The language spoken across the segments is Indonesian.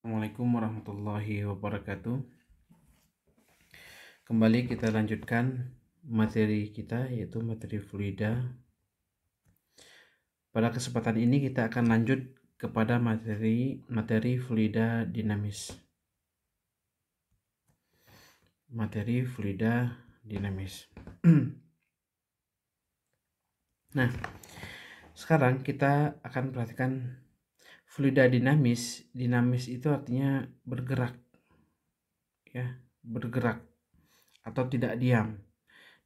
Assalamualaikum warahmatullahi wabarakatuh. Kembali kita lanjutkan materi kita, yaitu materi fluida. Pada kesempatan ini kita akan lanjut kepada materi fluida dinamis. Materi fluida dinamis. Nah, sekarang kita akan perhatikan fluida dinamis. Dinamis itu artinya bergerak, ya, bergerak atau tidak diam.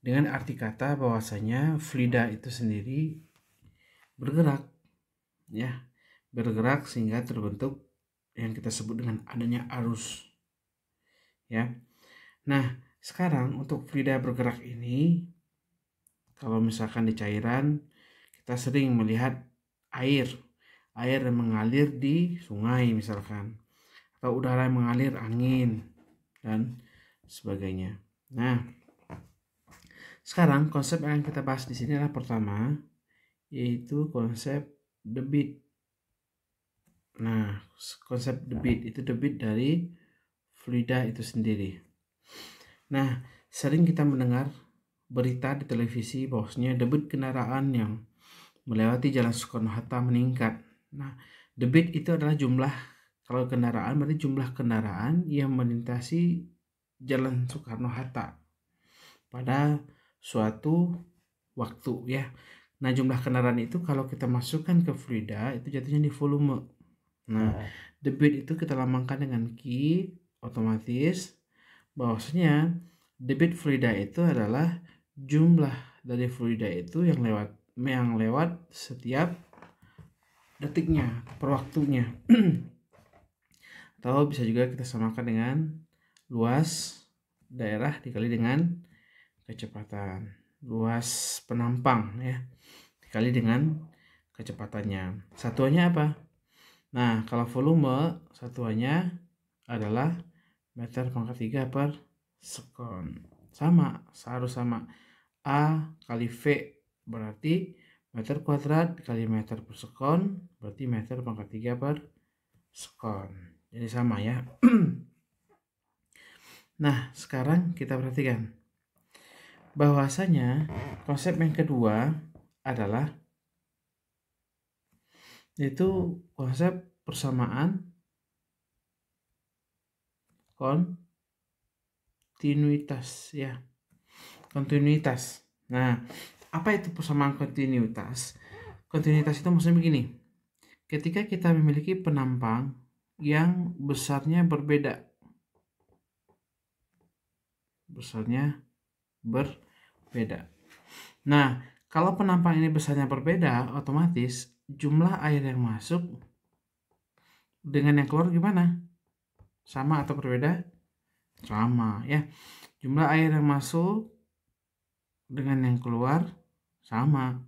Dengan arti kata bahwasanya fluida itu sendiri bergerak, ya, bergerak sehingga terbentuk yang kita sebut dengan adanya arus, ya. Nah, sekarang untuk fluida bergerak ini, kalau misalkan di cairan, kita sering melihat air yang mengalir di sungai misalkan, atau udara yang mengalir, angin, dan sebagainya. Nah, sekarang konsep yang kita bahas di sini adalah pertama, yaitu konsep debit. Nah, konsep debit itu debit dari fluida itu sendiri. Nah, sering kita mendengar berita di televisi bahwasanya debit kendaraan yang melewati Jalan Soekarno-Hatta meningkat. Nah, debit itu adalah jumlah, kalau kendaraan berarti jumlah kendaraan yang melintasi Jalan Soekarno-Hatta pada suatu waktu, ya. Nah, jumlah kendaraan itu kalau kita masukkan ke fluida itu jatuhnya di volume. Nah, debit itu kita lambangkan dengan Q, otomatis bahwasanya debit fluida itu adalah jumlah dari fluida itu yang lewat setiap detiknya, per waktunya. Atau bisa juga kita samakan dengan luas daerah dikali dengan kecepatan, luas penampang, ya, dikali dengan kecepatannya. Satuannya apa? Nah, kalau volume satuannya adalah meter pangkat 3 per sekon. Harus sama. A kali V berarti meter kuadrat kali meter per sekon, berarti meter pangkat 3 per sekon. Jadi sama, ya. Nah, sekarang kita perhatikan bahwasanya konsep yang kedua adalah yaitu konsep persamaan kontinuitas, ya. Kontinuitas. Nah, apa itu persamaan kontinuitas? Kontinuitas itu maksudnya begini. Ketika kita memiliki penampang yang besarnya berbeda. Nah, kalau penampang ini besarnya berbeda, otomatis jumlah air yang masuk dengan yang keluar gimana? Sama atau berbeda? Sama, ya. Jumlah air yang masuk dengan yang keluar sama.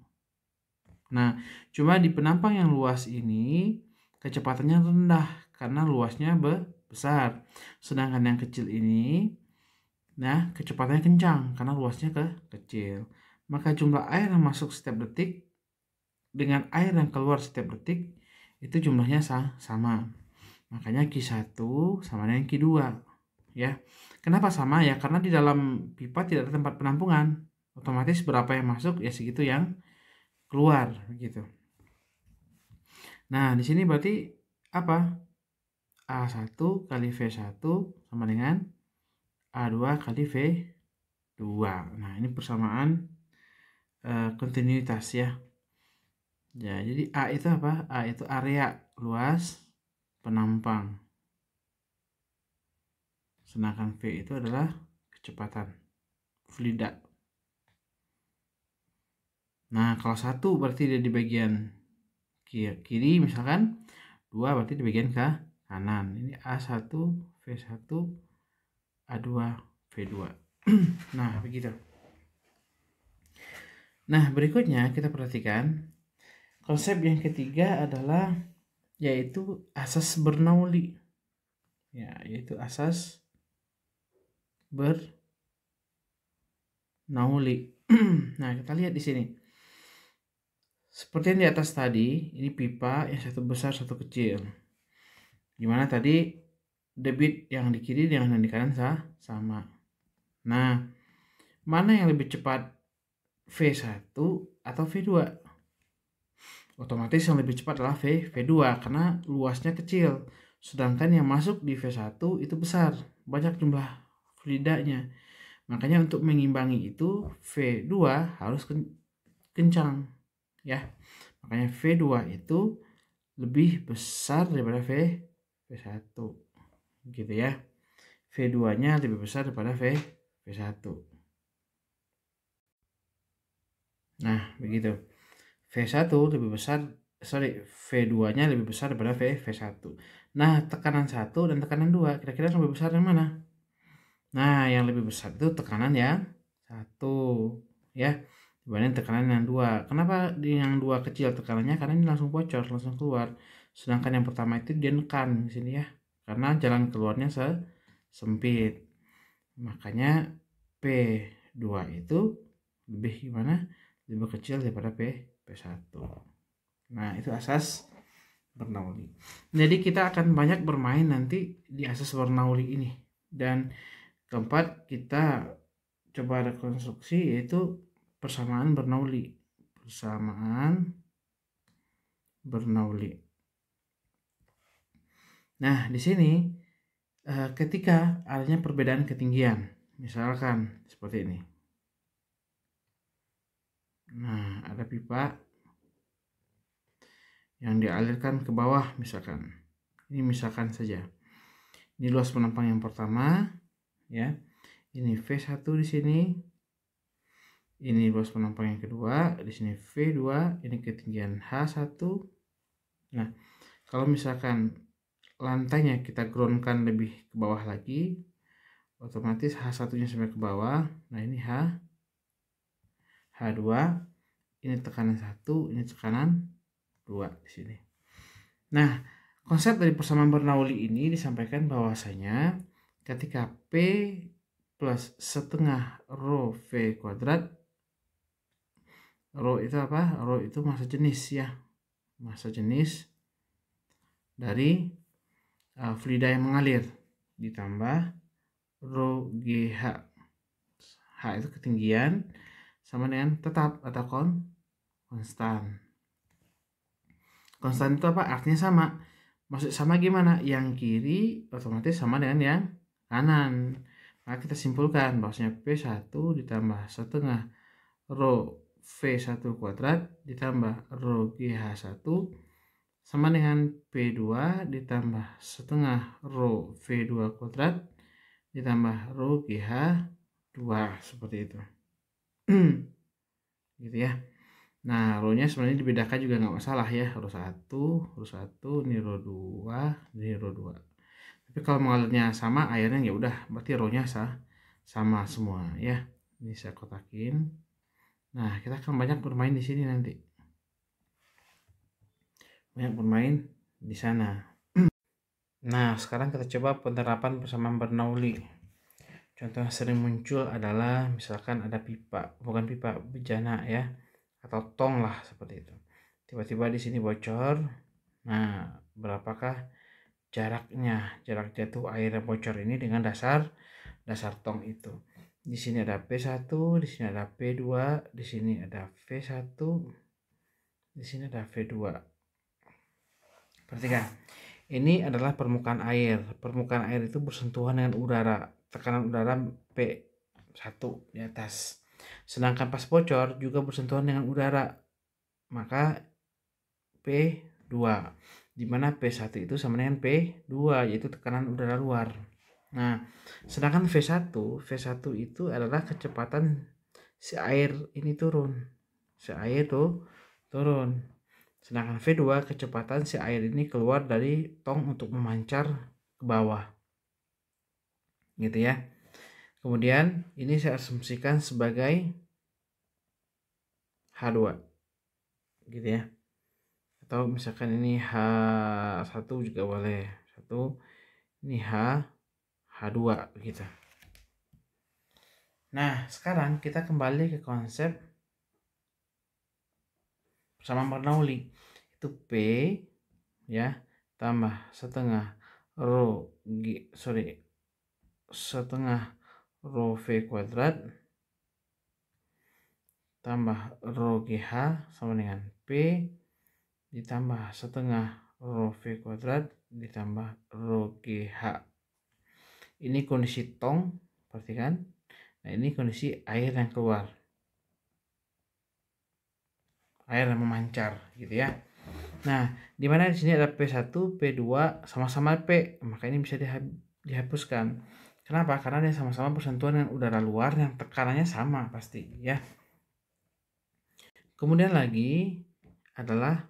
Nah, cuma di penampang yang luas ini kecepatannya rendah karena luasnya besar. Sedangkan yang kecil ini, nah, kecepatannya kencang karena luasnya kecil. Maka jumlah air yang masuk setiap detik dengan air yang keluar setiap detik itu jumlahnya sama. Makanya Q1 sama dengan Q2, ya. Kenapa sama? Ya karena di dalam pipa tidak ada tempat penampungan. Otomatis berapa yang masuk ya segitu yang keluar, begitu. Nah, di sini berarti apa? A1 kali V1 sama dengan A2 kali V2. Nah, ini persamaan kontinuitas, ya. Ya, jadi A itu apa? A itu area, luas penampang. Sedangkan V itu adalah kecepatan fluida. Nah, kalau 1 berarti dia di bagian kiri misalkan, 2 berarti di bagian kanan. Ini A1, V1, A2, V2. Nah, begitu. Nah, berikutnya kita perhatikan konsep yang ketiga adalah yaitu asas Bernoulli. Ya, yaitu asas Bernoulli. Nah, kita lihat di sini. Seperti yang di atas tadi, ini pipa yang satu besar, satu kecil. Dimana tadi debit yang di kiri dengan yang di kanan sama. Nah, mana yang lebih cepat, V1 atau V2? Otomatis yang lebih cepat adalah V2 karena luasnya kecil. Sedangkan yang masuk di V1 itu besar, banyak jumlah fluidanya. Makanya untuk mengimbangi itu V2 harus kencang ya. Makanya V2 itu lebih besar daripada V1 gitu ya. V2-nya lebih besar daripada V1. Nah, begitu. V1 lebih besar, V2-nya lebih besar daripada V1. Nah, tekanan 1 dan tekanan 2, kira-kira lebih besar yang mana? Nah, yang lebih besar itu tekanan yang 1 ya, dibanding tekanan yang 2. Kenapa di yang 2 kecil tekanannya? Karena ini langsung bocor, langsung keluar. Sedangkan yang pertama itu dia nekan di sini ya, karena jalan keluarnya sempit. Makanya P2 itu lebih gimana? Lebih kecil daripada P1. Nah, itu asas Bernoulli. Jadi kita akan banyak bermain nanti di asas Bernoulli ini. Dan keempat, kita coba rekonstruksi yaitu persamaan Bernoulli. Persamaan Bernoulli. Nah, di sini ketika adanya perbedaan ketinggian, misalkan seperti ini. Nah, ada pipa yang dialirkan ke bawah misalkan. Ini misalkan saja. Ini luas penampang yang pertama ya. Ini V1 di sini. Ini luas penampang yang kedua, di sini V2, ini ketinggian H1. Nah, kalau misalkan lantainya kita groundkan lebih ke bawah lagi, otomatis H1-nya sampai ke bawah. Nah, ini H2, ini tekanan 1, ini tekanan 2 di sini. Nah, konsep dari persamaan Bernoulli ini disampaikan bahwasanya ketika P plus setengah rho V kuadrat, rho itu apa? Rho itu massa jenis ya, massa jenis dari fluida yang mengalir ditambah rho GH. H itu ketinggian sama dengan tetap atau konstan. Konstan itu apa? Artinya sama. Maksud sama gimana? Yang kiri otomatis sama dengan yang kanan. Maka kita simpulkan bahwasanya P1 ditambah setengah rho V1 kuadrat ditambah rho GH1 sama dengan P2 ditambah setengah rho V2 kuadrat ditambah rho GH2, seperti itu. Gitu ya. Nah, rho-nya sebenarnya dibedakan juga nggak masalah ya. Rho 1, ini rho 2, ini rho 2. Tapi kalau mengalirnya sama, airnya ya udah, berarti rho-nya sama semua ya. Ini saya kotakin. Nah, kita akan banyak bermain di sini nanti. Banyak bermain di sana. Nah, sekarang kita coba penerapan persamaan Bernoulli. Contoh yang sering muncul adalah misalkan ada pipa, bukan pipa, bejana ya, atau tong lah seperti itu. Tiba-tiba di sini bocor. Nah, berapakah jaraknya? Jarak jatuh air yang bocor ini dengan dasar tong itu. Di sini ada P1, di sini ada P2, di sini ada V1, di sini ada V2. Perhatikan. Ini adalah permukaan air. Permukaan air itu bersentuhan dengan udara. Tekanan udara P1 di atas. Sedangkan pas bocor juga bersentuhan dengan udara. Maka P2. Di mana P1 itu sama dengan P2, yaitu tekanan udara luar. Nah, sedangkan V1 itu adalah kecepatan si air ini turun. Si air tuh turun. Sedangkan V2 kecepatan si air ini keluar dari tong untuk memancar ke bawah. Gitu ya. Kemudian ini saya asumsikan sebagai H2. Gitu ya. Atau misalkan ini H1 juga boleh. 1, ini H2 gitu. Nah, sekarang kita kembali ke konsep persamaan Bernoulli. Itu P ya tambah setengah setengah rho V kuadrat tambah rho GH sama dengan P ditambah setengah rho V kuadrat ditambah rho GH. Ini kondisi tong, perhatikan. Nah, ini kondisi air yang keluar. Air yang memancar gitu ya. Nah, di mana di sini ada P1, P2 sama-sama P, maka ini bisa dihapuskan. Kenapa? Karena dia sama-sama bersentuhan dengan udara luar yang tekanannya sama pasti ya. Kemudian lagi adalah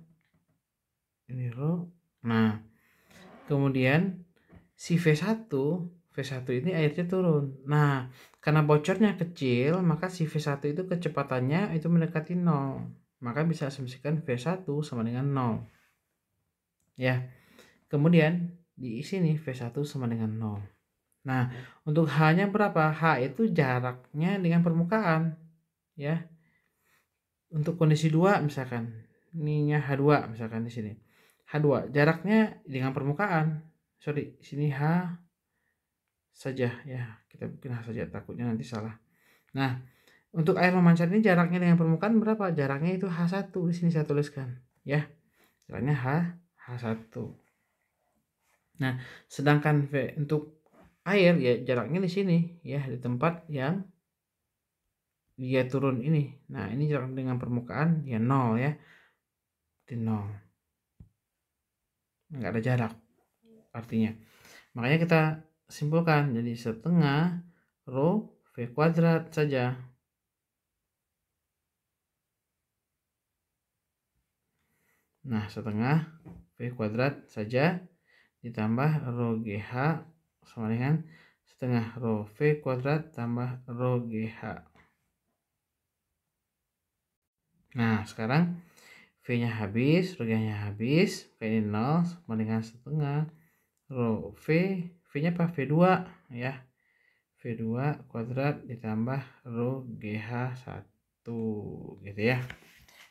ini rho. Nah, kemudian si V1 ini airnya turun. Nah, karena bocornya kecil, maka si V1 itu kecepatannya itu mendekati 0. Maka bisa asumsikan V1 sama dengan 0. Ya. Kemudian di sini V1 sama dengan 0. Nah, untuk H-nya berapa? H itu jaraknya dengan permukaan. Ya. Untuk kondisi 2 misalkan. Ininya H2 misalkan di sini. H2 jaraknya dengan permukaan. Sorry, sini H saja ya. Kita bikin H saja, takutnya nanti salah. Nah, untuk air memancar ini jaraknya dengan permukaan berapa? Jaraknya itu H1. Di sini saya tuliskan ya. Jaraknya H1. Nah, sedangkan V untuk air ya jaraknya di sini ya, di tempat yang dia turun ini. Nah, ini jarak dengan permukaan ya 0 ya. Di 0. Enggak ada jarak artinya. Makanya kita simpulkan jadi setengah rho V kuadrat saja. Nah, setengah V kuadrat saja ditambah rho GH sama dengan setengah rho V kuadrat tambah rho GH. Nah, sekarang V-nya habis, rho GH-nya habis, V ini 0 sama dengan setengah rho V-nya apa? V2 ya. V2 kuadrat ditambah rho GH1 gitu ya.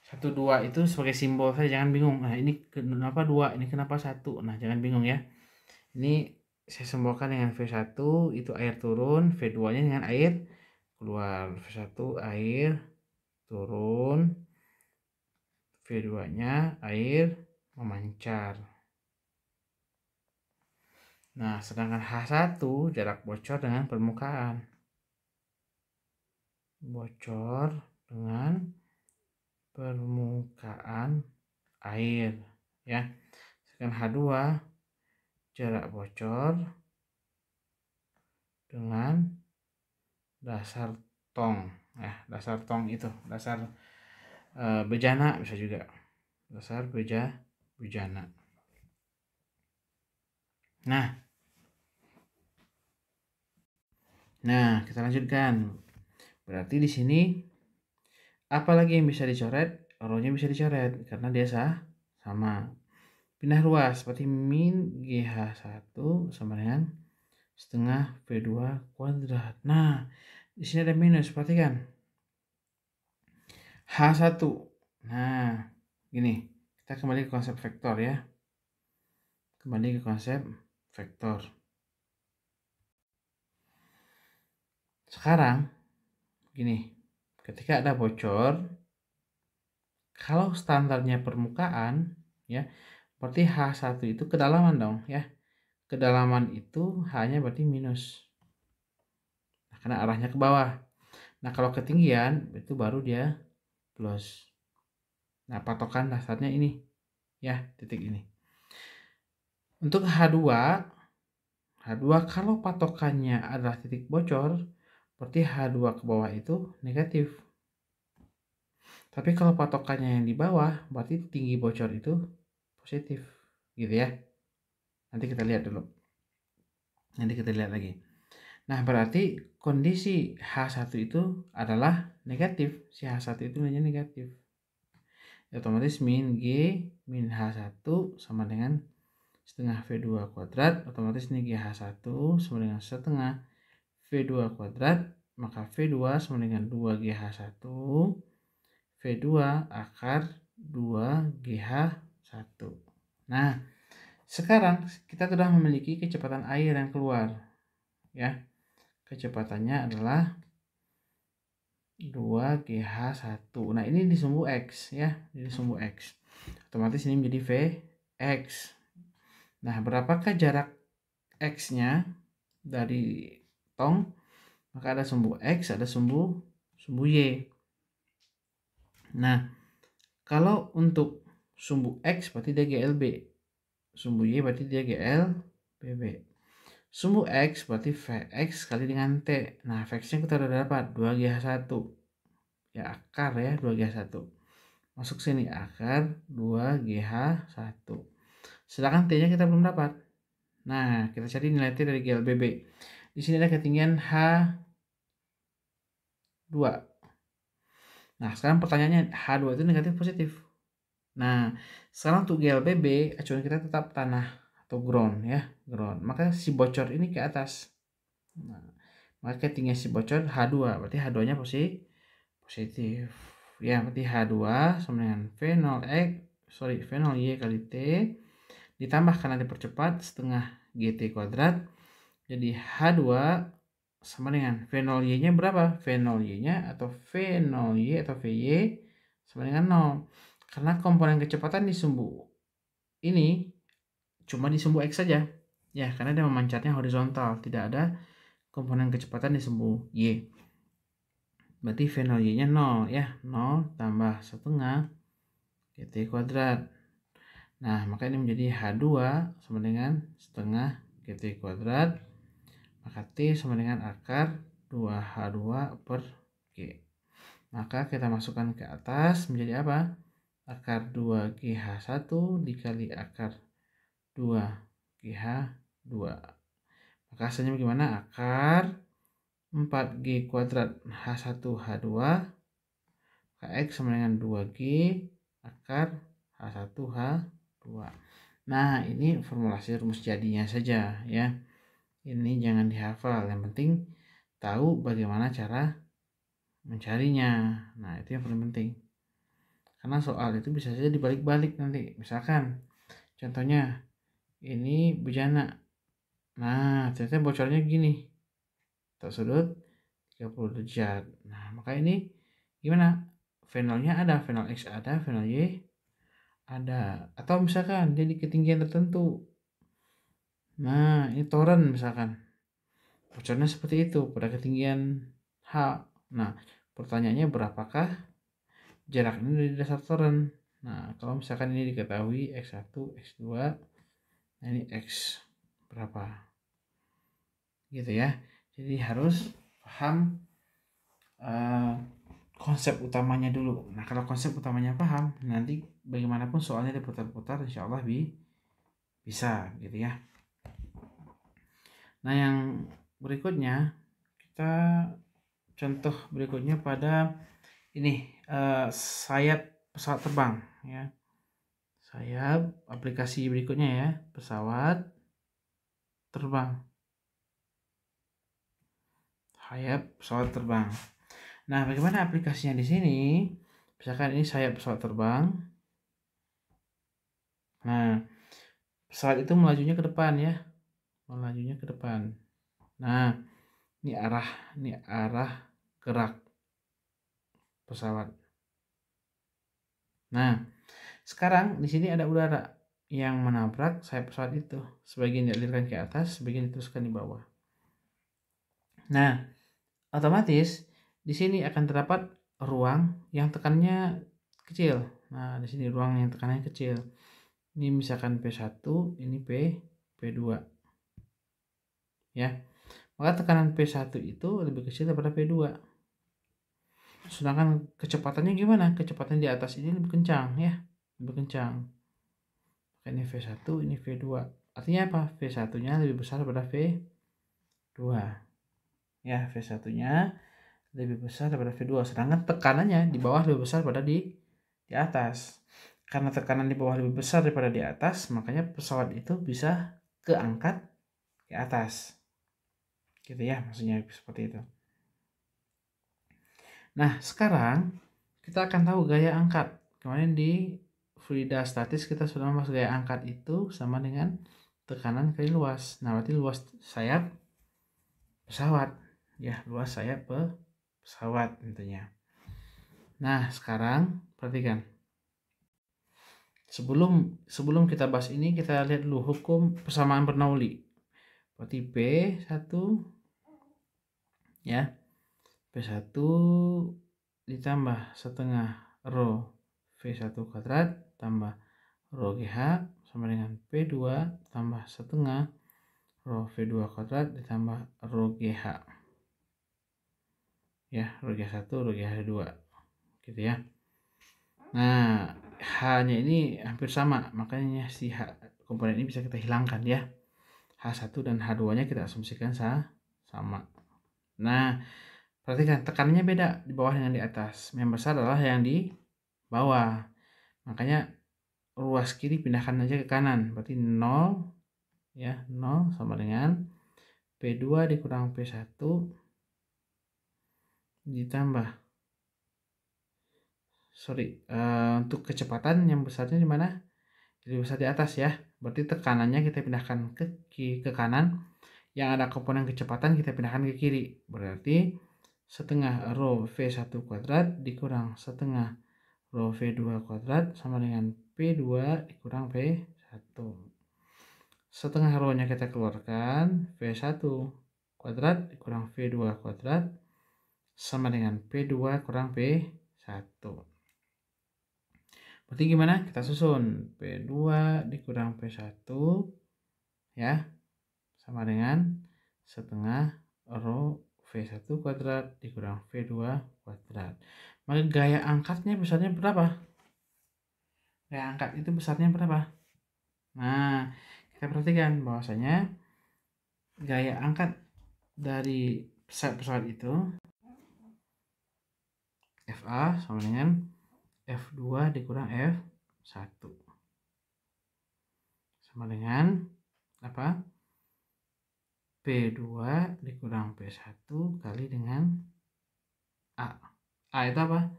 1, 2 itu sebagai simbol saja, jangan bingung. Nah, ini kenapa 2, ini kenapa 1. Nah, jangan bingung ya. Ini saya simbolkan dengan V1 itu air turun, V2-nya dengan air keluar. V1 air turun, V2-nya air memancar. Nah, sedangkan H1 jarak bocor dengan permukaan. Bocor dengan permukaan air ya. Sedangkan H2 jarak bocor dengan dasar tong ya, dasar tong itu dasar bejana bisa juga, dasar bejana. Nah, kita lanjutkan. Berarti di sini apalagi yang bisa dicoret? Rho-nya bisa dicoret karena dia sama. Pindah ruas seperti min GH1 sama dengan setengah V2 kuadrat. Nah, di sini ada minus, perhatikan. H1. Nah, gini. Kita kembali ke konsep vektor ya. Kembali ke konsep vektor. Sekarang, gini. Ketika ada bocor, kalau standarnya permukaan, ya, berarti H1 itu kedalaman dong, ya. Kedalaman itu H-nya berarti minus. Nah, karena arahnya ke bawah. Nah, kalau ketinggian, itu baru dia plus. Nah, patokan dasarnya ini, ya, titik ini. Untuk H2 kalau patokannya adalah titik bocor, berarti H2 ke bawah itu negatif. Tapi kalau patokannya yang di bawah, berarti tinggi bocor itu positif. Gitu ya. Nanti kita lihat dulu. Nanti kita lihat lagi. Nah, berarti kondisi H1 itu adalah negatif. Si H1 itu nilainya negatif. Otomatis min G min H1 sama dengan setengah V2 kuadrat. Otomatis ini GH1 sama dengan setengah V2 kuadrat. Maka V2 sama dengan 2GH1. V2 akar 2GH1. Nah, Sekarang kita sudah memiliki kecepatan air yang keluar, ya. Kecepatannya adalah 2GH1. Nah, ini di sumbu X, ya. Ini di sumbu X. Otomatis ini menjadi Vx. Nah, berapakah jarak X-nya dari tong? Maka ada sumbu X, ada sumbu Y. Nah, kalau untuk sumbu X berarti dia GLB. Sumbu Y berarti dia GLBB. Sumbu X berarti Vx kali dengan T. Nah, Vx-nya kita udah dapat 2GH1. Ya, akar ya, 2GH1. Masuk sini, akar 2GH1. Sedangkan T-nya kita belum dapat. Nah, kita cari nilai T dari GLBB. Di sini ada ketinggian H2. Nah, sekarang pertanyaannya H2 itu negatif positif. Nah, sekarang untuk GLBB acuan kita tetap tanah atau ground ya, ground. Maka si bocor ini ke atas. Nah, maka ketinggian si bocor H2, berarti H2-nya positif. Ya, berarti H2 sama dengan V0Y kali T ditambah karena dipercepat setengah GT kuadrat. Jadi H2 sama dengan V0Y-nya berapa? V0Y-nya atau V0Y atau VY sama dengan 0. Karena komponen kecepatan di sumbu ini cuma di sumbu X saja. Ya, karena dia memancarnya horizontal, tidak ada komponen kecepatan di sumbu Y. Berarti V0Y-nya 0 ya. 0 tambah setengah GT kuadrat. Nah, maka ini menjadi H2 sama dengan setengah GT kuadrat. Maka T sama dengan akar 2H2 per G. Maka kita masukkan ke atas menjadi apa? Akar 2GH1 dikali akar 2GH2. Maka hasilnya bagaimana? Akar 4G kuadrat H1H2 Kx sama dengan 2G akar H1H2. Nah, ini formulasi rumus jadinya saja ya. Ini jangan dihafal, yang penting tahu bagaimana cara mencarinya. Nah, itu yang paling penting. Karena soal itu bisa saja dibalik-balik nanti. Misalkan contohnya ini bejana. Nah, ternyata bocornya gini. Tak sudut 30 derajat. Nah, maka ini gimana? V0-nya ada, V0 X ada, V0 Y ada. Atau misalkan dia di ketinggian tertentu. Nah, ini toren misalkan. Bocornya seperti itu pada ketinggian H. Nah, pertanyaannya berapakah jarak ini dari dasar toren? Nah, kalau misalkan ini diketahui X1, X2, nah ini X berapa? Gitu ya. Jadi harus paham konsep utamanya dulu. Nah, kalau konsep utamanya paham, nanti bagaimanapun soalnya diputar-putar, insya Allah bisa gitu ya. Nah, yang berikutnya kita contoh berikutnya pada ini sayap pesawat terbang ya. Sayap aplikasi berikutnya ya, pesawat terbang. Sayap pesawat terbang. Nah, bagaimana aplikasinya di sini? Misalkan ini sayap pesawat terbang. Nah, pesawat itu melajunya ke depan ya. Melajunya ke depan. Nah, ini arah gerak pesawat. Nah, sekarang di sini ada udara yang menabrak sayap pesawat itu. Sebagian dialirkan ke atas, sebagian diteruskan di bawah. Nah, otomatis di sini akan terdapat ruang yang tekanannya kecil. Nah, di sini ruang yang tekanannya kecil. Ini misalkan P1, ini P2. Ya. Maka tekanan P1 itu lebih kecil daripada P2. Sedangkan kecepatannya gimana? Kecepatan di atas ini lebih kencang ya. Lebih kencang. Maka ini V1, ini V2. Artinya apa? V1-nya lebih besar daripada V2. Ya, V1-nya lebih besar daripada V2. Sedangkan tekanannya di bawah lebih besar daripada di atas. Karena tekanan di bawah lebih besar daripada di atas, makanya pesawat itu bisa keangkat ke atas. Gitu ya, maksudnya seperti itu. Nah, sekarang kita akan tahu gaya angkat. Kemarin di fluida statis kita sudah membahas gaya angkat itu sama dengan tekanan kali luas. Nah, berarti luas sayap pesawat. Ya, luas sayap pesawat tentunya. Nah, sekarang perhatikan. Sebelum kita bahas ini, kita lihat dulu hukum persamaan Bernoulli. Berarti P1 ya. P1 ditambah setengah rho V1 kuadrat tambah rho GH sama dengan P2 tambah setengah rho V2 kuadrat ditambah rho GH. Ya, rho GH1, rho GH2. Gitu ya. Nah, H-nya ini hampir sama, makanya si H komponen ini bisa kita hilangkan ya. H1 dan H2-nya kita asumsikan sama. Nah, perhatikan tekanannya beda di bawah dengan di atas. Yang besar adalah yang di bawah. Makanya ruas kiri pindahkan aja ke kanan. Berarti 0 ya, 0 sama dengan P2 dikurang P1 ditambah untuk kecepatan yang besarnya di mana? Jadi besar di atas ya. Berarti tekanannya kita pindahkan ke kanan. Yang ada komponen kecepatan kita pindahkan ke kiri. Berarti setengah rho V1 kuadrat dikurang setengah rho V2 kuadrat sama dengan P2 dikurang P1. Setengah rho-nya kita keluarkan, V1 kuadrat dikurang V2 kuadrat sama dengan P2 kurang P1. Berarti gimana? Kita susun P2 dikurang P1 ya sama dengan setengah rho V1 kuadrat dikurang V2 kuadrat. Maka gaya angkatnya besarnya berapa? Gaya angkat itu besarnya berapa? Nah, kita perhatikan bahwasanya gaya angkat dari pesawat itu FA sama dengan F2 dikurang F1 sama dengan apa? P2 dikurang P1 kali dengan A. A itu apa?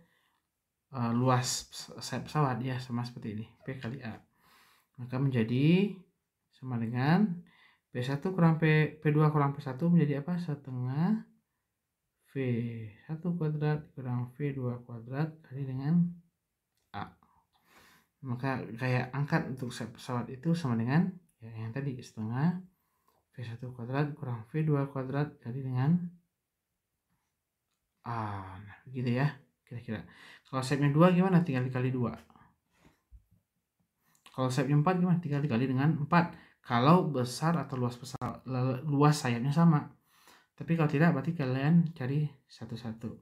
Luas pesawat ya, sama seperti ini. P kali A. Maka menjadi sama dengan P1 kurang P2 kurang P1 menjadi apa? Setengah V1 kuadrat kurang V2 kuadrat kali dengan A. Maka gaya angkat untuk pesawat itu sama dengan ya, yang tadi setengah V1 kuadrat kurang V2 kuadrat kali dengan A. Nah, begitu ya kira-kira. Kalau shape-nya 2 gimana? Tinggal dikali 2. Kalau shape-nya 4 gimana? Tinggal dikali dengan 4. Kalau besar atau luas sayapnya sama. Tapi kalau tidak berarti kalian cari satu-satu.